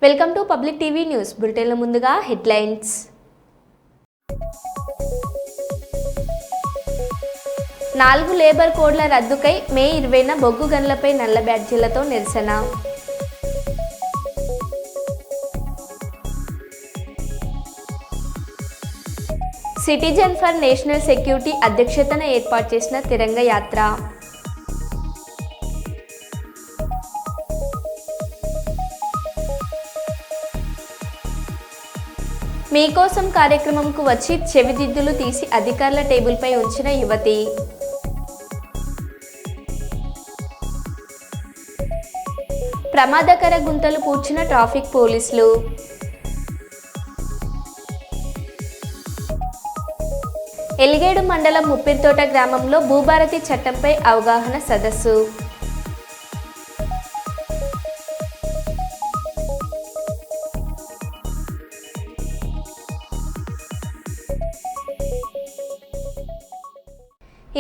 Welcome to Public TV news బులెటిన్ల ముందుగా headlines. 4 labour కోడ్ల రద్దుకై మే 20న బొగ్గు గనులపై నల్ల బ్యాడ్జీలతో నిరసన. సిటిజన్ ఫర్ నేషనల్ సెక్యూరిటీ అధ్యక్షతన ఏర్పాటు చేసిన తిరంగ యాత్ర. మీకోసం కార్యక్రమంకు వచ్చి చెవిదిద్దులు తీసి అధికారుల టేబుల్పై ఉంచిన యువతి. ప్రమాదకర గుంతలు పూడ్చిన ట్రాఫిక్ పోలీసులు. ఎలిగేడు మండలం ముప్పిరితోట గ్రామంలో భూభారతి చట్టంపై అవగాహన సదస్సు.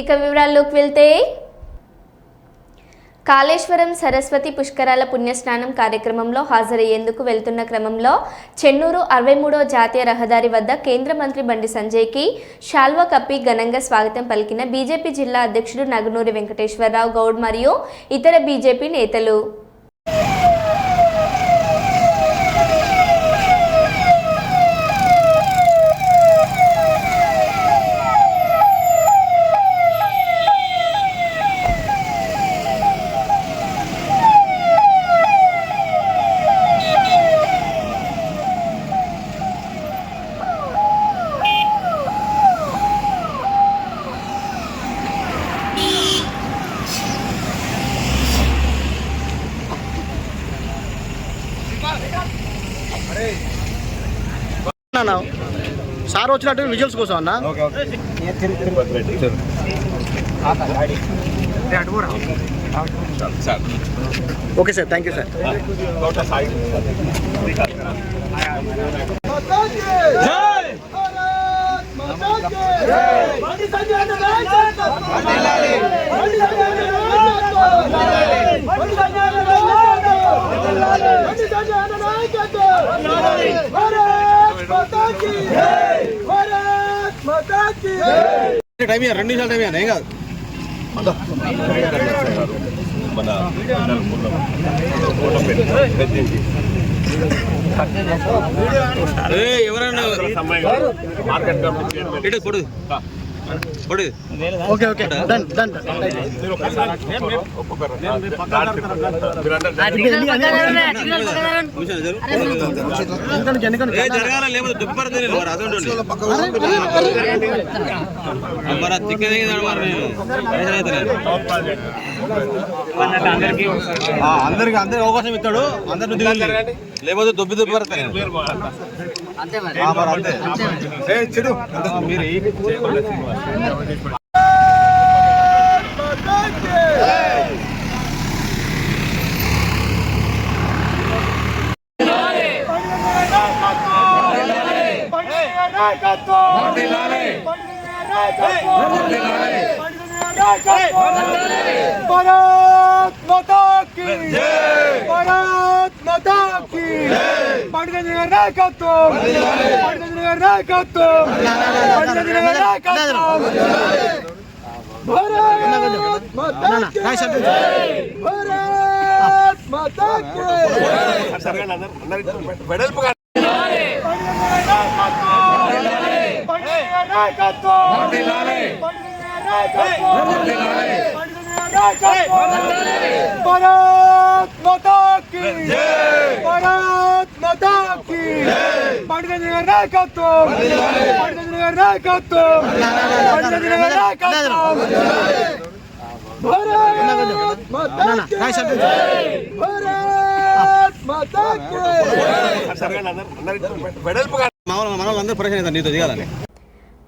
ఇక వివరాల్లోకి వెళ్తే, కాళేశ్వరం సరస్వతి పుష్కరాల పుణ్యస్నానం కార్యక్రమంలో హాజరయ్యేందుకు వెళ్తున్న క్రమంలో చెన్నూరు 63వ జాతీయ రహదారి వద్ద కేంద్ర మంత్రి బండి సంజయ్కి శాల్వా కప్పి ఘనంగా స్వాగతం పలికిన బీజేపీ జిల్లా అధ్యక్షుడు నగునూరి వెంకటేశ్వరరావు గౌడ్ మరియు ఇతర బీజేపీ నేతలు. సార్ వచ్చినట్టు విజువల్స్ కోసం అన్న. Okay sir, thank you sir. Time 2 నిమిషాలు టైం ఏం కాదు. ఎవరన్నా ఓకే ఓకే డన్ డన్. అందరికి అవకాశం ఇస్తాడు, అందరు లేకపోతే దొబ్బి దొబ్బి పడతాయి.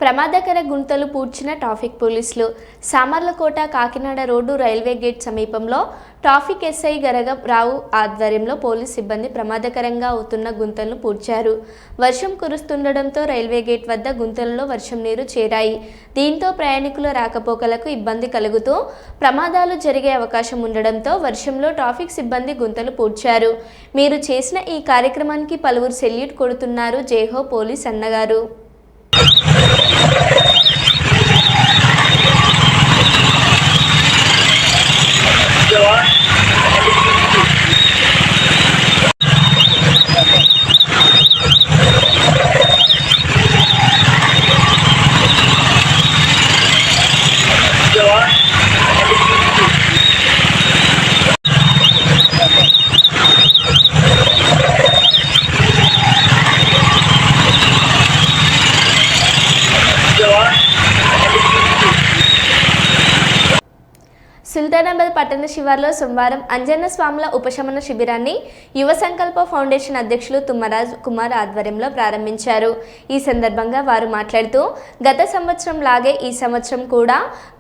ప్రమాదకర గుంతలు పూడ్చిన ట్రాఫిక్ పోలీసులు. Samarlakota Kakinada road railway gate సమీపంలో ట్రాఫిక్ ఎస్ఐ గరగరావు ఆధ్వర్యంలో పోలీస్ సిబ్బంది ప్రమాదకరంగా అవుతున్న గుంతలను పూడ్చారు. వర్షం కురుస్తుండటంతో రైల్వే గేట్ వద్ద గుంతలలో వర్షం నీరు చేరాయి. దీంతో ప్రయాణికుల రాకపోకలకు ఇబ్బంది కలుగుతూ ప్రమాదాలు జరిగే అవకాశం ఉండడంతో వర్షంలో ట్రాఫిక్ సిబ్బంది గుంతలు పూడ్చారు. మీరు చేసిన ఈ కార్యక్రమానికి పలువురు సెల్యూట్ కొడుతున్నారు. జైహో పోలీస్ అన్నగారు. సుల్తానాబాద్ పట్టణ శివార్లో సోమవారం అంజన్న స్వాముల ఉపశమన శిబిరాన్ని యువ సంకల్ప ఫౌండేషన్ అధ్యక్షులు తుమ్మరాజ్ కుమార్ ఆధ్వర్యంలో ప్రారంభించారు. ఈ సందర్భంగా వారు మాట్లాడుతూ గత సంవత్సరం లాగే ఈ సంవత్సరం కూడా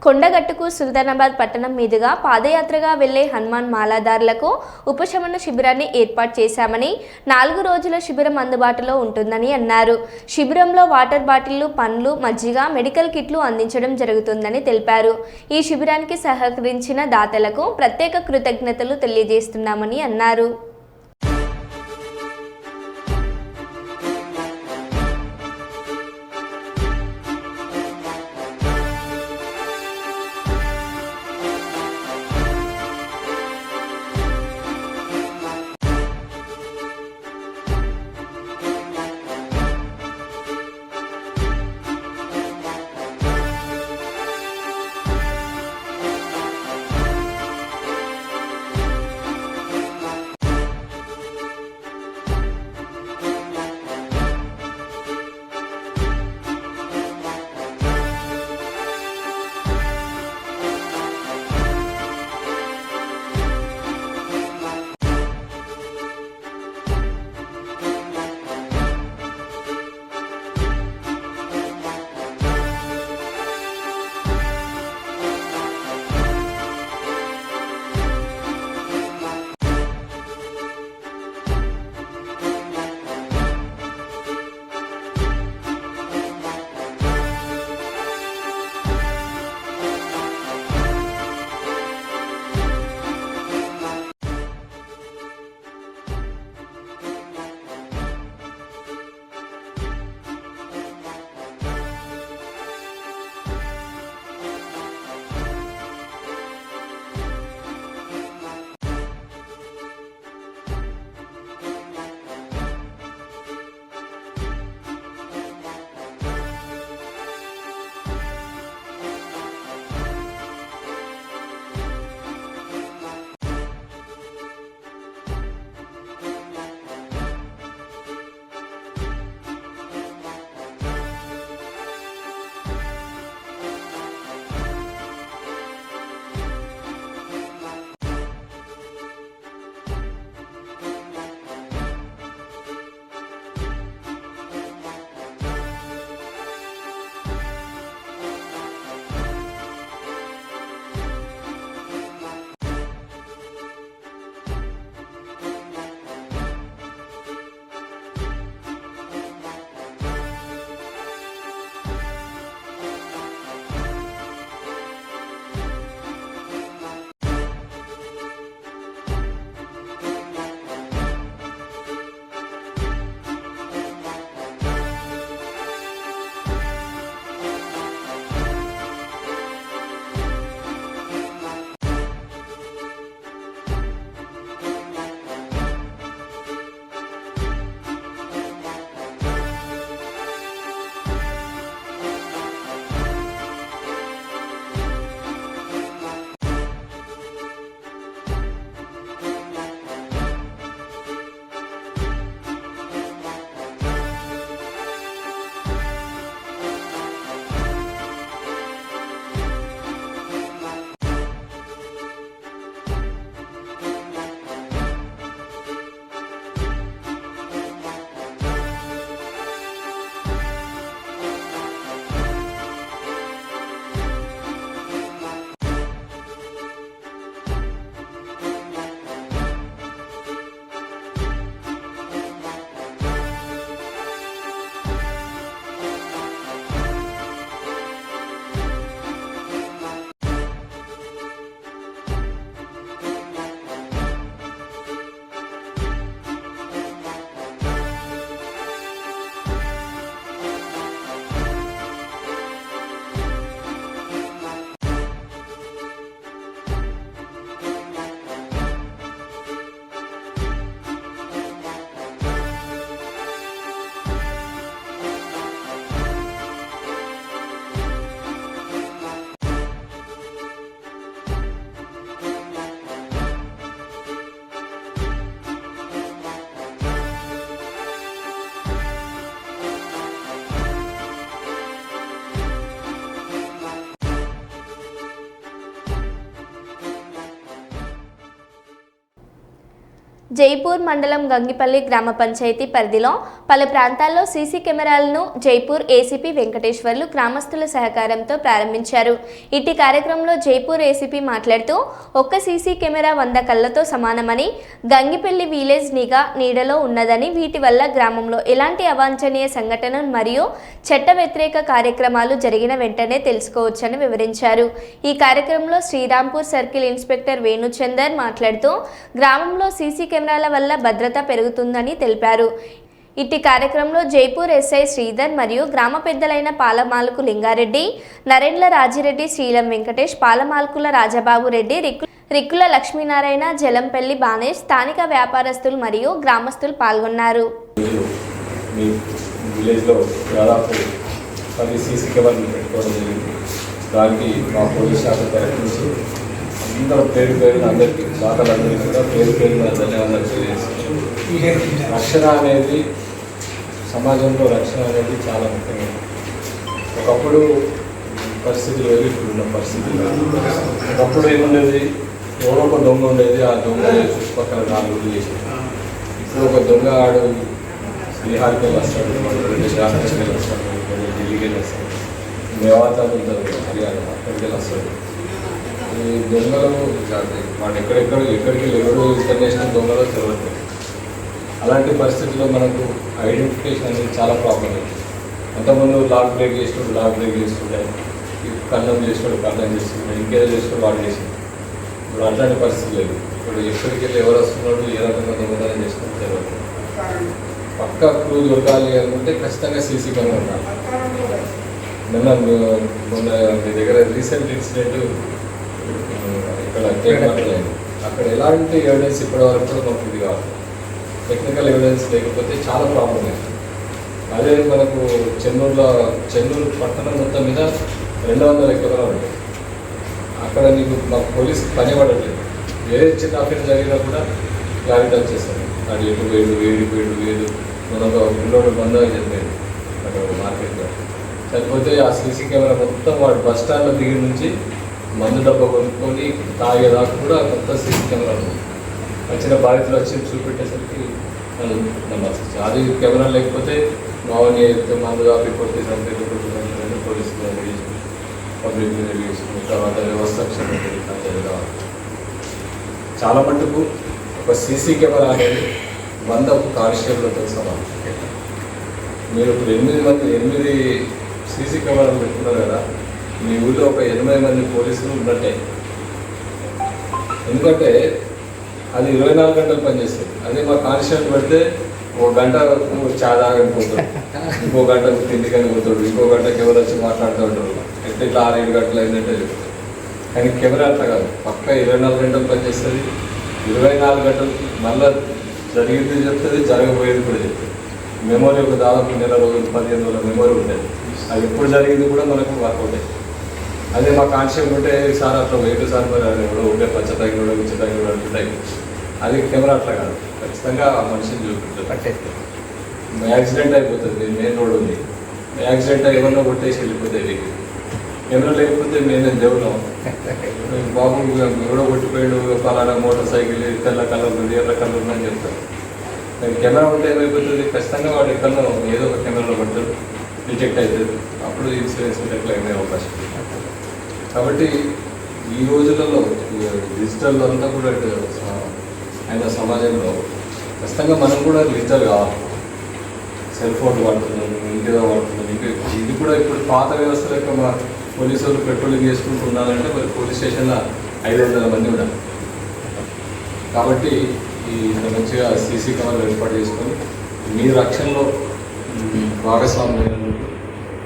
కొండగట్టుకు సుల్తానాబాద్ పట్టణం మీదుగా పాదయాత్రగా వెళ్లే హనుమాన్ మాలాదారులకు ఉపశమన శిబిరాన్ని ఏర్పాటు చేశామని, 4 రోజుల శిబిరం అందుబాటులో ఉంటుందని అన్నారు. శిబిరంలో వాటర్ బాటిళ్లు, పండ్లు, మజ్జిగ, మెడికల్ కిట్లు అందించడం జరుగుతుందని తెలిపారు. ఈ శిబిరానికి సహకరించిన దాతలకు ప్రత్యేక కృతజ్ఞతలు తెలియజేస్తున్నామని అన్నారు. జైపూర్ మండలం గంగిపల్లి గ్రామ పంచాయతీ పరిధిలో పలు ప్రాంతాల్లో సీసీ కెమెరాలను జైపూర్ ఏసీపీ వెంకటేశ్వర్లు గ్రామస్తుల సహకారంతో ప్రారంభించారు. ఇట్టి కార్యక్రమంలో జైపూర్ ఏసీపీ మాట్లాడుతూ ఒక్క సీసీ కెమెరా 100 కళ్లతో సమానమని, గంగిపల్లి విలేజ్ నిఘా నీడలో ఉన్నదని, వీటి వల్ల గ్రామంలో ఎలాంటి అవాంఛనీయ సంఘటనలు మరియు చట్ట వ్యతిరేక కార్యక్రమాలు జరిగిన వెంటనే తెలుసుకోవచ్చని వివరించారు. ఈ కార్యక్రమంలో శ్రీరాంపూర్ సర్కిల్ ఇన్స్పెక్టర్ వేణుచందర్ మాట్లాడుతూ గ్రామంలో సీసీ కెమెరాల వల్ల భద్రత పెరుగుతుందని తెలిపారు. ఇట్టి కార్యక్రమంలో జైపూర్ ఎస్ఐ శ్రీధర్ మరియు గ్రామ పెద్దలైన పాలమాలకు లింగారెడ్డి, నరేంద్ర రాజిరెడ్డి, శ్రీలం వెంకటేష్, పాలమాలకుల రాజబాబు రెడ్డి, రిక్కుల లక్ష్మీనారాయణ, జలంపల్లి బానేష్, స్థానిక వ్యాపారస్తులు మరియు గ్రామస్తులు పాల్గొన్నారు. దానికి మా పోలీస్ శాఖ తరఫు నుంచి అందరూ పేరు పేరున అందరికీ దాఖలందరికీ కూడా పేరు పేరున ధన్యవాదాలు తెలియజేస్తున్నాం. రక్షణ అనేది సమాజంలో రక్షణ అనేది చాలా ముఖ్యమైనది. ఒకప్పుడు పరిస్థితులు వేరు, ఇప్పుడున్న పరిస్థితులు. ఒకప్పుడు ఏముండేది, ఎవరో ఒక దొంగ ఉండేది, ఆ దొంగ చుట్టుపక్కల 4 ఊళ్ళు చేసేది. ఇప్పుడు ఒక దొంగ ఆడు బీహార్కి వెళ్ళి వస్తాడు, జార్ఖండ్కి వెళ్ళి వస్తాడు, ఢిల్లీకి వెళ్ళి వస్తాడు, మేవాతాలు ఉంటారు హర్యానా, అక్కడికి వెళ్ళి వస్తాడు. ఈ దొంగలు వాడు ఎక్కడికి ఎవరు ఇంటర్నేషనల్ దొంగలో తెలియదు. అలాంటి పరిస్థితుల్లో మనకు ఐడెంటిఫికేషన్ అనేది చాలా ప్రాబ్లం ఉంది. అంతకుముందు లాక్ బ్రేక్ చేస్తుండే, కన్నం చేస్తుండే, ఇంకేదో చేస్తుండే వాడు చేసింది. ఇప్పుడు అట్లాంటి పరిస్థితి లేదు. ఇప్పుడు ఎక్కడికి వెళ్ళి ఎవరు వస్తున్నాడు, ఏ రకంగా దొంగతనం చేస్తున్నట్టు తెలియదు. పక్కా క్లూ దొరకాలి అనుకుంటే ఖచ్చితంగా సీసీ కెమెరా ఉండాలి. మొన్న మీ దగ్గర రీసెంట్ ఇన్సిడెంట్ ఇక్కడ అక్కడ ఎలాంటి ఎవిడెన్స్ ఇప్పటివరకు కూడా మాకు ఇది కావాలి. టెక్నికల్ ఎవిడెన్స్ లేకపోతే చాలా ప్రాబ్లం అవుతుంది. అదే మనకు చెన్నూరు పట్టణం మొత్తం మీద 200 ఎకరాలు ఉంటాయి. అక్కడ నీకు మాకు పోలీసు పని పడట్లేదు. వేరే చిన్న అఫెన్స్ జరిగినా కూడా క్లారిటీ వచ్చేస్తుంది. అది ఎటు వేడు మన పిల్లోడు బంధంగా చెప్పేది అక్కడ మార్కెట్లో. లేకపోతే ఆ సీసీ కెమెరా మొత్తం వాడు బస్ స్టాండ్లో దిగి నుంచి మందు డబ్బా కొనుక్కొని తాగేదాకా కూడా మొత్తం సీసీ కెమెరా వచ్చిన బాధితులు వచ్చి చూపెట్టేసరికి అది కెమెరా లేకపోతే మావని అయితే మందు దాపి కొట్టి చంపేది పోలీసులు పబ్లిక్ చేసుకుని తర్వాత వ్యవస్థ చాలా మటుకు ఒక సీసీ కెమెరా అనేది 100 కానిస్టేబుల్తో సమానం. మీరు ఇప్పుడు 8 సీసీ కెమెరాలు పెట్టుకున్నారు కదా, మీ ఊళ్ళో ఒక 80 మంది పోలీసులు ఉన్నట్టే. ఎందుకంటే అది 24 గంటలు పనిచేస్తుంది. అదే మా కానిస్టేబుల్ పెడితే 1 గంట చాదాగని పోతాడు, ఇంకో గంట తిండికని పోతాడు, ఇంకో గంట కెమెరా వచ్చి మాట్లాడుతూ ఉంటాడు. ఎట్లా 6-7 గంటలు అయిందంటే చెప్తాడు. కానీ కెమెరా అట్లా కాదు, పక్క 24 గంటలు పనిచేస్తుంది. 24 గంటలు మళ్ళీ జరిగింది చెప్తుంది, జరగబోయేది కూడా చెప్తుంది. మెమొరీ ఒక దాదాపు 1 నెల రోజులు 15 రోజుల మెమొరీ ఉంటుంది. అది ఎప్పుడు జరిగింది కూడా మనకు వర్కౌట్ అయ్యింది. అదే మా కాన్షియస్ ఉంటే సార్ అట్లా వెయిట్ సార్ మరి అది కూడా ఉంటే పచ్చ తగ్గినోడు గుచ్చి తగ్గినోడు అంటుంటాయి. అది కెమెరా అట్లా కాదు, ఖచ్చితంగా ఆ మనిషిని చూపిస్తుంది. యాక్సిడెంట్ అయిపోతుంది, మెయిన్ రోడ్ ఉంది, యాక్సిడెంట్ ఏమన్నా కొట్టేసి వెళ్ళిపోతాయి. కెమెరా లేకపోతే మేము దేవుళ్ళం బాబు ఎవడో కొట్టిపోయాడు, పలానా మోటార్ సైకిల్ తెల్ల కలర్ ఉంది, ఎర్ర కలర్ ఉందని చెప్తారు. కెమెరా ఉంటే ఏమైపోతుంది, ఖచ్చితంగా వాడు ఎక్కడో ఏదో ఒక కెమెరాలో పడతాడు, డిటెక్ట్ అవుతుంది. అప్పుడు ఇన్సూరెన్స్ క్లెయిమ్ అయ్యే అవకాశం ఉంది. కాబట్టి ఈ రోజులలో డిజిటల్ అంతా కూడా అయిన సమాజంలో ఖచ్చితంగా మనం కూడా డిజిటల్ కావాలి. సెల్ ఫోన్ వాడుతున్నాం, ఇంటిలో వాడుతున్నాం. ఇంకా ఇది కూడా ఇప్పుడు పాత వ్యవస్థ యొక్క మా పోలీసు వాళ్ళు పెట్రోలింగ్ చేసుకుంటూ ఉండాలంటే మరి పోలీస్ స్టేషన్లో 500 మంది ఉండాలి. కాబట్టి ఈ మంచిగా సీసీ కెమెరాలు ఏర్పాటు చేసుకొని మీ రక్షణలో భాగస్వాములైనందుకు,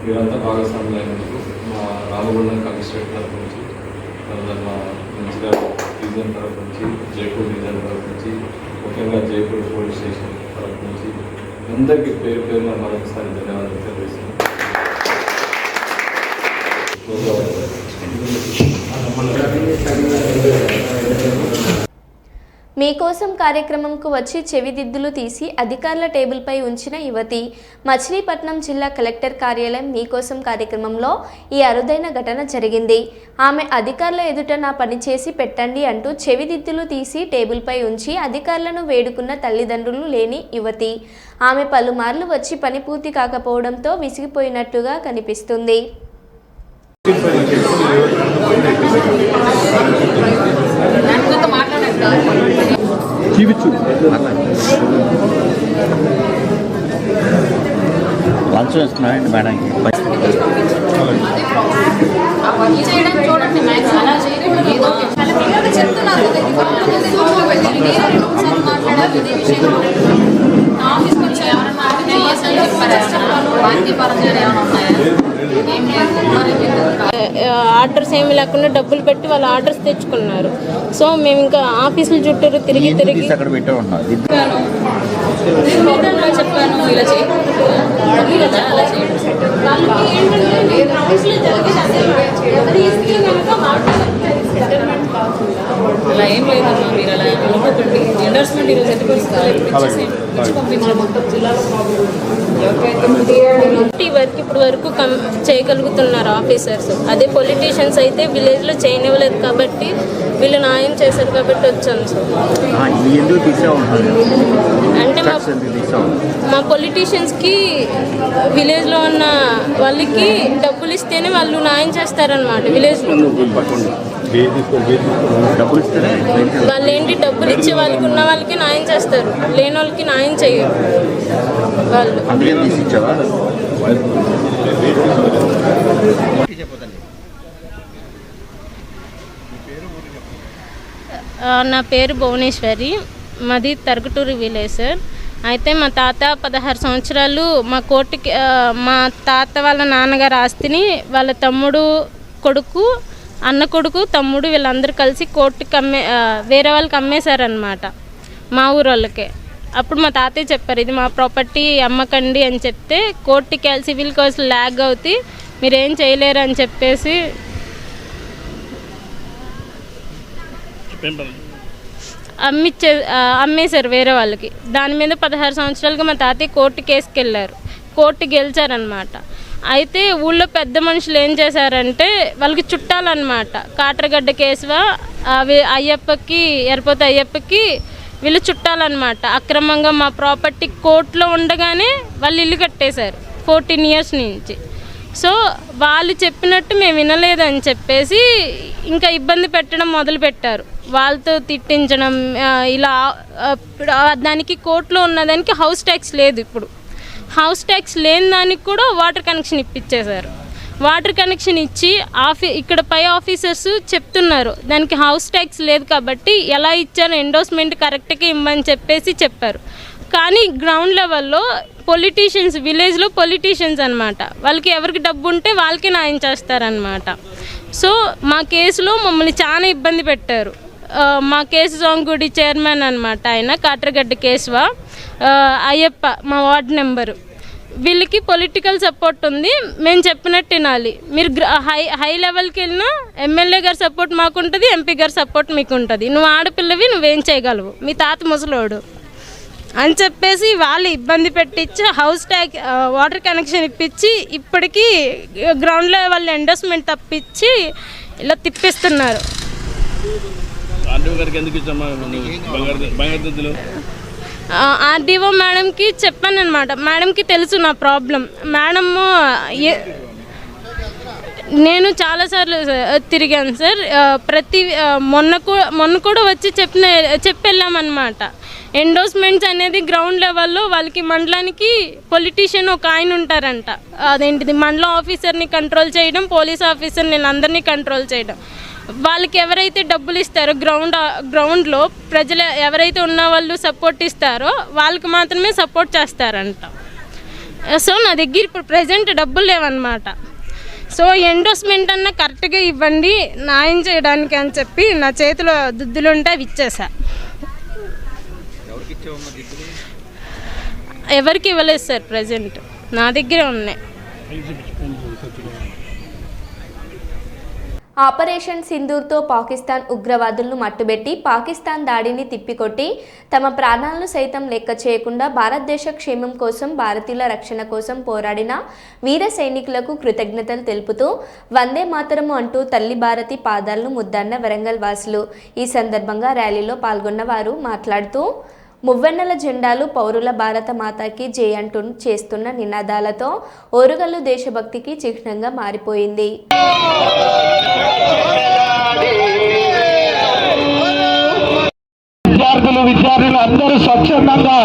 మీరంతా భాగస్వాములైనందుకు మా రామగుండం కమిషనరేట్ తరఫు నుంచి, మా మంచిగా డివిజన్ తరఫు నుంచి, జైపూర్ డివిజన్ తరఫు నుంచి, ముఖ్యంగా జైపూర్ పోలీస్ స్టేషన్ తరఫు నుంచి అందరికీ పేరు పేరున మరొకసారి ధన్యవాదాలు తెలియజేస్తున్నాను. మీ మీకోసం కార్యక్రమంకు వచ్చి చెవిదిద్దులు తీసి అధికారుల టేబుల్పై ఉంచిన యువతి. మచిలీపట్నం జిల్లా కలెక్టర్ కార్యాలయం మీకోసం కార్యక్రమంలో ఈ అరుదైన ఘటన జరిగింది. ఆమె అధికారుల ఎదుట నా పని చేసి పెట్టండి అంటూ చెవిదిద్దులు తీసి టేబుల్పై ఉంచి అధికారులను వేడుకున్న తల్లిదండ్రులు లేని యువతి. ఆమె పలుమార్లు వచ్చి పని పూర్తి కాకపోవడంతో విసిగిపోయినట్టుగా కనిపిస్తుంది. లంచ్ వేస్తున్నాయండి మేడంకి. చూడండి ఆఫీస్కి వచ్చి ఎవరన్నా ఆర్డర్స్ ఏమి లేకుండా డబ్బులు పెట్టి వాళ్ళు ఆర్డర్స్ తెచ్చుకున్నారు. సో మేము ఇంకా ఆఫీసుల చుట్టూరు తిరిగి అక్కడ పెట్టే ఉన్నాం. చెప్పాను ఇలా చేయండి కదా, అలా చేయండి. అలా ఏం లేదమ్మా, మీరు అలా అనుకోకండి. ఎండోర్స్మెంట్ ఈరోజు ఎంత ఇప్పుడు వరకు చేయగలుగుతున్నారు ఆఫీసర్స్. అదే పొలిటీషియన్స్ అయితే విలేజ్లో చేయనివ్వలేదు కాబట్టి వీళ్ళు న్యాయం చేశారు కాబట్టి వచ్చాను సార్. అంటే మా పొలిటీషియన్స్కి విలేజ్లో ఉన్న వాళ్ళకి డబ్బులు ఇస్తేనే వాళ్ళు న్యాయం చేస్తారనమాట. విలేజ్లో వాళ్ళు ఏంటి డబ్బులు ఇచ్చే వాళ్ళకి ఉన్న వాళ్ళకి న్యాయం చేస్తారు, లేని వాళ్ళకి న్యాయం చేయరు వాళ్ళు. నా పేరు భువనేశ్వరి, మాది తరగటూరు విలేజ్ సార్. అయితే మా తాత 16 సంవత్సరాలు మా కోర్టుకి మా తాత వాళ్ళ నాన్నగారు ఆస్తిని వాళ్ళ తమ్ముడు కొడుకు, అన్న కొడుకు, తమ్ముడు వీళ్ళందరూ కలిసి కోర్టుకి వేరే వాళ్ళకి అమ్మేశారనమాట, మా ఊరు వాళ్ళకే. అప్పుడు మా తాతయ్య చెప్పారు, ఇది మా ప్రాపర్టీ అమ్మకండి అని చెప్తే కోర్టుకి వెళ్ళి సివిల్ కేసులు ల్యాగ్ అవుతాయి, మీరేం చేయలేరు అని చెప్పేసి అమ్మేశారు వేరే వాళ్ళకి. దాని మీద 16 సంవత్సరాలుగా మా తాతయ్య కోర్టు కేసుకి వెళ్ళారు, కోర్టు గెలిచారనమాట. అయితే ఊళ్ళో పెద్ద మనుషులు ఏం చేశారంటే వాళ్ళకి చుట్టాలన్నమాట. కాట్రగడ్డ కేసువా అయ్యప్పకి, ఎరపోతే అయ్యప్పకి వీళ్ళు చుట్టాలన్నమాట. అక్రమంగా మా ప్రాపర్టీ కోర్టులో ఉండగానే వాళ్ళు ఇల్లు కట్టేశారు 14 ఇయర్స్ నుంచి. సో వాళ్ళు చెప్పినట్టు మేము వినలేదని చెప్పేసి ఇంకా ఇబ్బంది పెట్టడం మొదలుపెట్టారు. వాళ్ళతో తిట్టించడం ఇలా. దానికి కోర్టులో ఉన్నదానికి హౌస్ ట్యాక్స్ లేదు. ఇప్పుడు హౌస్ ట్యాక్స్ లేని దానికి కూడా వాటర్ కనెక్షన్ ఇప్పించేశారు. వాటర్ కనెక్షన్ ఇచ్చి ఇక్కడ పై ఆఫీసర్స్ చెప్తున్నారు దానికి హౌస్ ట్యాక్స్ లేదు కాబట్టి ఎలా ఇచ్చారో ఎండోర్స్మెంట్ కరెక్ట్గా ఇమ్మని చెప్పేసి చెప్పారు. కానీ గ్రౌండ్ లెవెల్లో పొలిటీషియన్స్, విలేజ్లో పొలిటీషియన్స్ అనమాట, వాళ్ళకి ఎవరికి డబ్బు ఉంటే వాళ్ళకి న్యాయం చేస్తారనమాట. సో మా కేసులో మమ్మల్ని చాలా ఇబ్బంది పెట్టారు. మా కేసు గుడి చైర్మన్ అనమాట ఆయన, కాట్రగడ్డ కేసువా అయ్యప్ప మా వార్డ్ నెంబరు. వీళ్ళకి పొలిటికల్ సపోర్ట్ ఉంది, మేము చెప్పినట్టు వినాలి. మీరు హై లెవెల్కి వెళ్ళినా ఎమ్మెల్యే గారి సపోర్ట్ మాకు ఉంటుంది, ఎంపీ గారి సపోర్ట్ మీకు ఉంటుంది. నువ్వు ఆడపిల్లవి, నువ్వేం చేయగలవు, మీ తాత ముసలోడు అని చెప్పేసి వాళ్ళు ఇబ్బంది పెట్టించి హౌస్ ట్యాక్స్, వాటర్ కనెక్షన్ ఇప్పించి ఇప్పటికీ గ్రౌండ్లో వాళ్ళు ఎండోర్స్మెంట్ తప్పించి ఇలా తిప్పిస్తున్నారు. ఆర్డీఓ మేడంకి చెప్పాను అనమాట. మేడంకి తెలుసు నా ప్రాబ్లం. మేడము నేను చాలాసార్లు తిరిగాను సార్. మొన్న కూడా వచ్చి చెప్పెళ్ళామన్నమాట. ఎండోర్స్మెంట్స్ అనేది గ్రౌండ్ లెవెల్లో వాళ్ళకి మండలానికి పొలిటీషియన్ ఒక ఆయన ఉంటారంట. అదేంటిది మండలం ఆఫీసర్ని కంట్రోల్ చేయడం, పోలీస్ ఆఫీసర్ని వీళ్ళందరినీ కంట్రోల్ చేయడం. వాళ్ళకి ఎవరైతే డబ్బులు ఇస్తారో గ్రౌండ్లో ప్రజలు ఎవరైతే ఉన్న వాళ్ళు సపోర్ట్ ఇస్తారో వాళ్ళకి మాత్రమే సపోర్ట్ చేస్తారంట. సో నా దగ్గర ఇప్పుడు ప్రజెంట్ డబ్బులు లేవన్నమాట. సో ఎండోర్స్మెంట్ అన్న కరెక్ట్గా ఇవ్వండి న్యాయం చేయడానికి అని చెప్పి నా చేతిలో దుద్దులు ఉంటే అవి ఇచ్చేసా. ఎవరికి ఇవ్వలేదు సార్, ప్రజెంట్ నా దగ్గరే ఉన్నాయి. ఆపరేషన్ సింధూర్తో పాకిస్తాన్ ఉగ్రవాదులను మట్టుబెట్టి పాకిస్తాన్ దాడిని తిప్పికొట్టి తమ ప్రాణాలను సైతం లెక్క చేయకుండా భారతదేశ క్షేమం కోసం భారతీయుల రక్షణ కోసం పోరాడిన వీర సైనికులకు కృతజ్ఞతలు తెలుపుతూ వందే మాతరము అంటూ తల్లి భారతి పాదాలను ముద్దన్న వరంగల్ వాసులు. ఈ సందర్భంగా ర్యాలీలో పాల్గొన్న వారు మాట్లాడుతూ మువ్వెన్నెల జెండాలు పౌరుల భారత మాతాకి జై అంటూ చేస్తున్న నినాదాలతో ఓరుగల్లు దేశభక్తికి చిహ్నంగా మారిపోయింది. విద్యార్థులు అందరూ స్వచ్ఛందంగా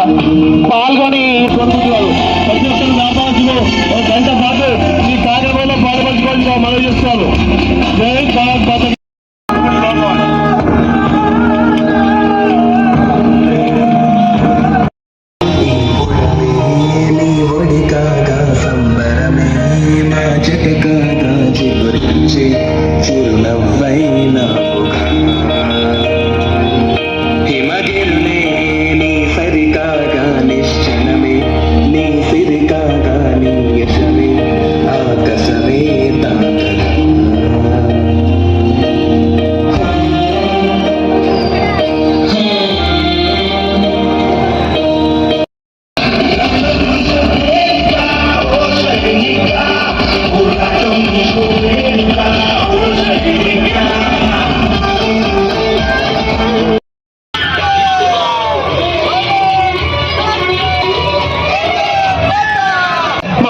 పాల్గొని పొందుతున్నారు. ప్రతి ఒక్కరు వ్యాపారస్తులు ఒక గంట పాటు ఈ కార్యక్రమంలో పాల్పంచుకోవాలని మనవి చేస్తున్నారు. జై భారత్ మాతా.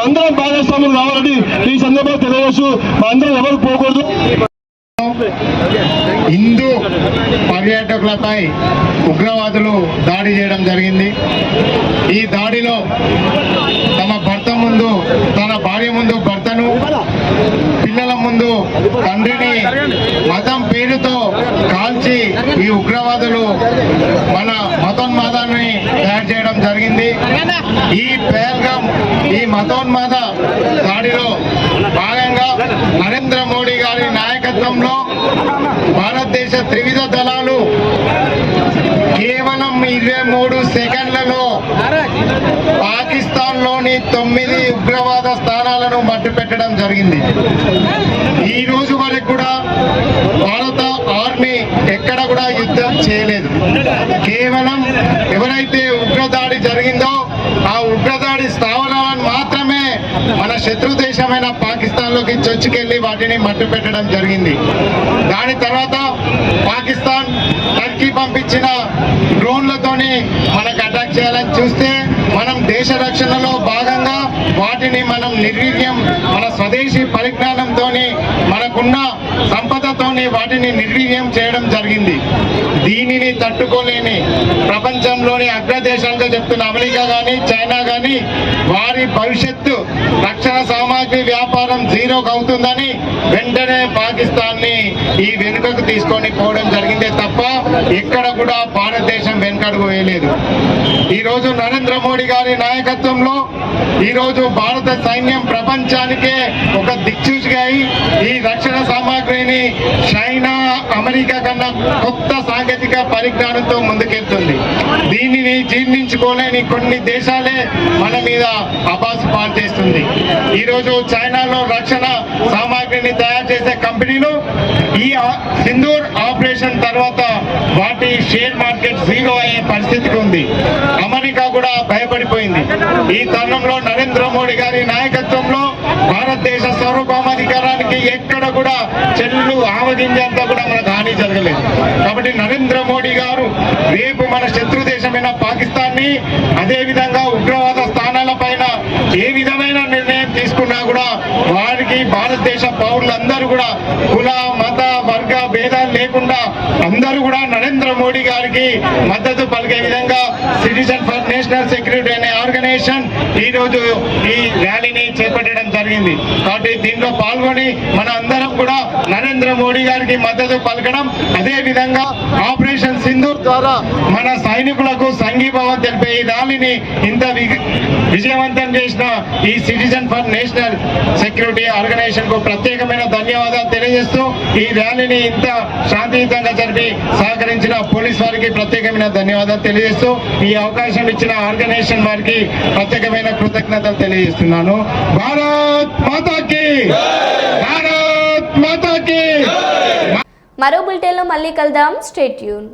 అందరం భాగస్వాములు రావాలని ఈ సందర్భంగా తెలియజేస్తూ అందరం ఎవరు పోకూడదు. హిందూ పర్యాటకులపై ఉగ్రవాదులు దాడి చేయడం జరిగింది. ఈ దాడిలో తమ భర్త ముందు, తన భార్య ముందు భర్తను, పిల్లల ముందు తండ్రిని మతం పేరుతో కాల్చి ఈ ఉగ్రవాదులు మన మతోన్మాదాన్ని తయారు చేయడం జరిగింది. ఈ పహల్గామ్, ఈ మతోన్మాద దాడిలో భాగంగా నరేంద్ర మోడీ గారి నాయకత్వంలో భారతదేశ త్రివిధ దళాలు కేవలం 23 సెకండ్లలో పాకిస్తాన్ లోని 9 ఉగ్రవాద స్థానాలను మట్టుపెట్టడం జరిగింది. ఈ రోజు వరకు కూడా భారత ఆర్మీ ఎక్కడ కూడా యుద్ధం చేయలేదు. కేవలం ఎవరైతే ఉగ్రదాడి జరిగిందో ఆ ఉగ్రదాడి స్థావరాలను మాత్రమే మన శత్రు దేశమైన పాకిస్తాన్ లోకి చొచ్చుకెళ్లి వాటిని మట్టుపెట్టడం జరిగింది. దాని తర్వాత పాకిస్తాన్ టర్కీ పంపించిన డ్రోన్లతోని మనకు అటాక్ చేయాలని చూస్తే మనం దేశ రక్షణలో భాగంగా వాటిని మనం నిర్వీర్యం, మన స్వదేశీ పరిజ్ఞానంతో మనకున్న సంపదతోని వాటిని నిర్వీర్యం చేయడం జరిగింది. దీనిని తట్టుకోలేని ప్రపంచంలోని అగ్రదేశాలతో చెప్తున్న అమెరికా కానీ, చైనా కానీ వారి భవిష్యత్తు రక్షణ సామాగ్రి వ్యాపారం జీరోకు అవుతుందని వెంటనే పాకిస్తాన్ ని ఈ వెనుకకు తీసుకొని పోవడం జరిగిందే తప్ప ఎక్కడ కూడా భారతదేశం వెనుకడుగు వేయలేదు. ఈ రోజు నరేంద్ర మోడీ గారి నాయకత్వంలో ఈ రోజు భారత సైన్యం ప్రపంచానికే ఒక దిక్సూచిగా ఈ రక్షణ సామాగ్రిని చైనా, అమెరికా కన్నా కొత్త సాంకేతిక పరిజ్ఞానంతో ముందుకెళ్తుంది. దీనిని జీర్ణించుకోలేని కొన్ని దేశాలే మన మీద అబాసు పాలు చేస్తుంది. ఈ రోజు చైనాలో రక్షణ సామాగ్రిని తయారు చేసే కంపెనీలు ఈ సింధూర్ ఆపరేషన్ తర్వాత వాటి షేర్ మార్కెట్ జీరో అయ్యే పరిస్థితికి ఉంది. అమెరికా కూడా భయపడిపోయింది. ఈ తరుణంలో నరేంద్ర మోడీ గారి నాయకత్వంలో భారతదేశ సార్వభౌమాధికారానికి ఎక్కడ కూడా చెల్లు ఆవగింజంతా కూడా మనకు హాని జరగలేదు. కాబట్టి నరేంద్ర మోడీ గారు రేపు మన శత్రు దేశమైన పాకిస్తాన్ ని, అదే విధంగా ఉగ్రవాద స్థానాల పైన ఏ విధమైన నిర్ణయం తీసుకున్నా కూడా వారికి భారతదేశ పౌరులందరూ కూడా కుల, మత, వర్గ భేదాలు లేకుండా అందరూ కూడా నరేంద్ర మోడీ గారికి మద్దతు పలికే విధంగా సిటిజన్ ఫర్ నేషనల్ సెక్యూరిటీ అనే ఆర్గనైజేషన్ ఈ రోజు ఈ ర్యాలీని చేపట్టడం జరిగింది. కాబట్టి దీనిలో పాల్గొని మన అందరం కూడా నరేంద్ర మోడీ గారికి మద్దతు పలకడం, అదే విధంగా ఆపరేషన్ సింధూర్ ద్వారా మన సైనికులకు సంఘీభావం తెలిపే ఈ ర్యాలీని ఇంత విజయవంతం చేసిన ఈ citizen for national security organisation కు ప్రత్యేకమైన ధన్యవాదాలు తెలియజేస్తూ ఈ ర్యాలీని ఇంత శాంతియుతంగా జరిపి సహకరించిన పోలీస్ వారికి ప్రత్యేకమైన ధన్యవాదాలు తెలియజేస్తూ ఈ అవకాశం ఇచ్చిన ఆర్గనైజేషన్ వారికి ప్రత్యేకమైన కృతజ్ఞతలు తెలియజేస్తున్నాను. భారత్ మాతాకి, భారత్ మాతాకి. మరో బులెటిన్లో మళ్ళీ కలుద్దాం. Stay tune.